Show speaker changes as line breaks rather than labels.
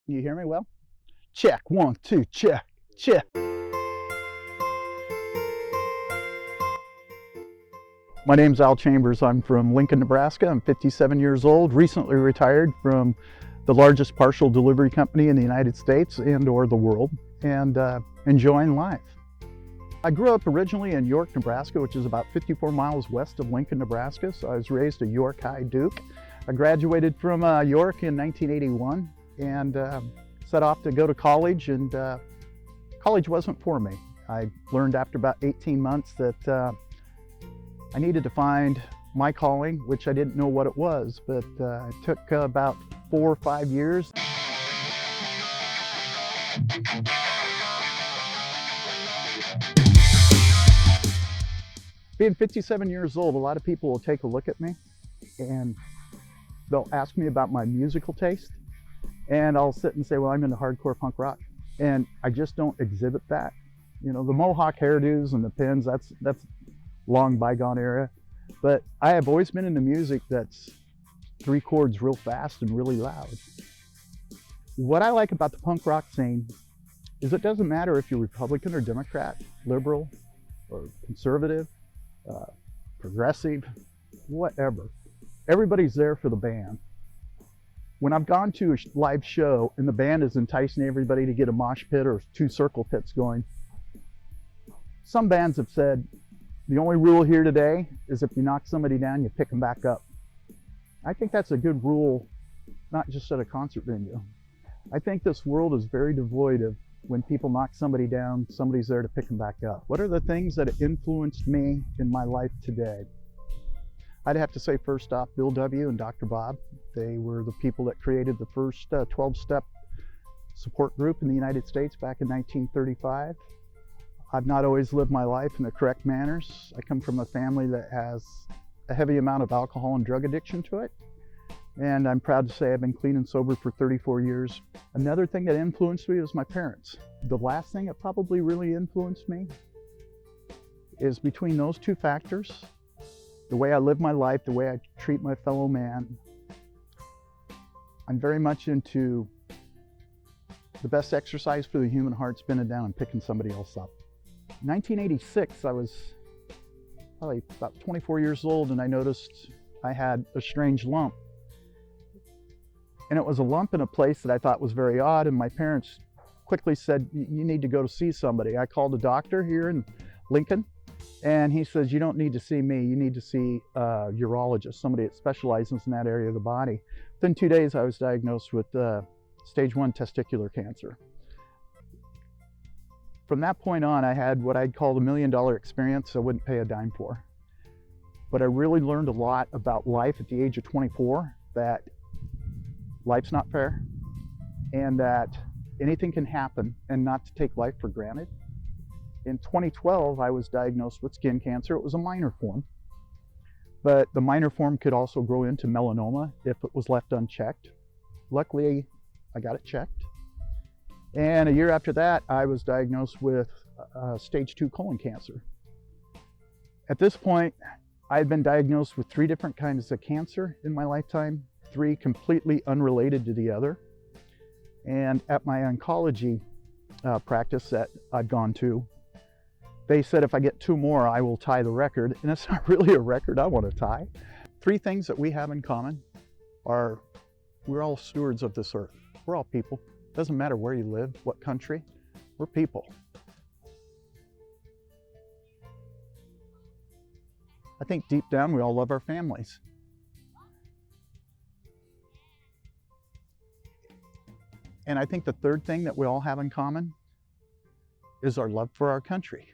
You hear me well? Check, 1, 2, check, check. My name's Al Chambers. I'm from Lincoln, Nebraska. I'm 57 years old, recently retired from the largest parcel delivery company in the United States and or the world, and enjoying life. I grew up originally in York, Nebraska, which is about 54 miles west of Lincoln, Nebraska. So I was raised a York High Duke. I graduated from York in 1981 and set off to go to college, and college wasn't for me. I learned after about 18 months that I needed to find my calling, which I didn't know what it was, but it took about 4 or 5 years. Being 57 years old, a lot of people will take a look at me and they'll ask me about my musical taste, and I'll sit and say, well, I'm into hardcore punk rock, and I just don't exhibit that. You know, the mohawk hairdos and the pins, that's long bygone era, but I have always been into music that's 3 chords real fast and really loud. What I like about the punk rock scene is it doesn't matter if you're Republican or Democrat, liberal or conservative, progressive, whatever. Everybody's there for the band. When I've gone to a live show and the band is enticing everybody to get a mosh pit or 2 circle pits going, some bands have said, the only rule here today is if you knock somebody down, you pick them back up. I think that's a good rule, not just at a concert venue. I think this world is very devoid of when people knock somebody down, somebody's there to pick them back up. What are the things that have influenced me in my life today? I'd have to say, first off, Bill W. and Dr. Bob. They were the people that created the first 12-step support group in the United States back in 1935. I've not always lived my life in the correct manners. I come from a family that has a heavy amount of alcohol and drug addiction to it. And I'm proud to say I've been clean and sober for 34 years. Another thing that influenced me was my parents. The last thing that probably really influenced me is between those 2 factors, the way I live my life, the way I treat my fellow man. I'm very much into the best exercise for the human heart, spinning down and picking somebody else up. 1986, I was probably about 24 years old, and I noticed I had a strange lump. And it was a lump in a place that I thought was very odd, and my parents quickly said, you need to go to see somebody. I called a doctor here in Lincoln, and he says, you don't need to see me, you need to see a urologist, somebody that specializes in that area of the body. Within 2 days, I was diagnosed with stage 1 testicular cancer. From that point on, I had what I'd call the $1 million experience I wouldn't pay a dime for. But I really learned a lot about life at the age of 24, that life's not fair, and that anything can happen, and not to take life for granted. In 2012, I was diagnosed with skin cancer. It was a minor form, but the minor form could also grow into melanoma if it was left unchecked. Luckily, I got it checked. And a year after that, I was diagnosed with stage 2 colon cancer. At this point, I had been diagnosed with 3 different kinds of cancer in my lifetime, 3 completely unrelated to the other. And at my oncology practice that I'd gone to, they said if I get 2 more, I will tie the record. And it's not really a record I want to tie. 3 things that we have in common are we're all stewards of this earth. We're all people. Doesn't matter where you live, what country, we're people. I think deep down we all love our families. And I think the 3rd thing that we all have in common is our love for our country.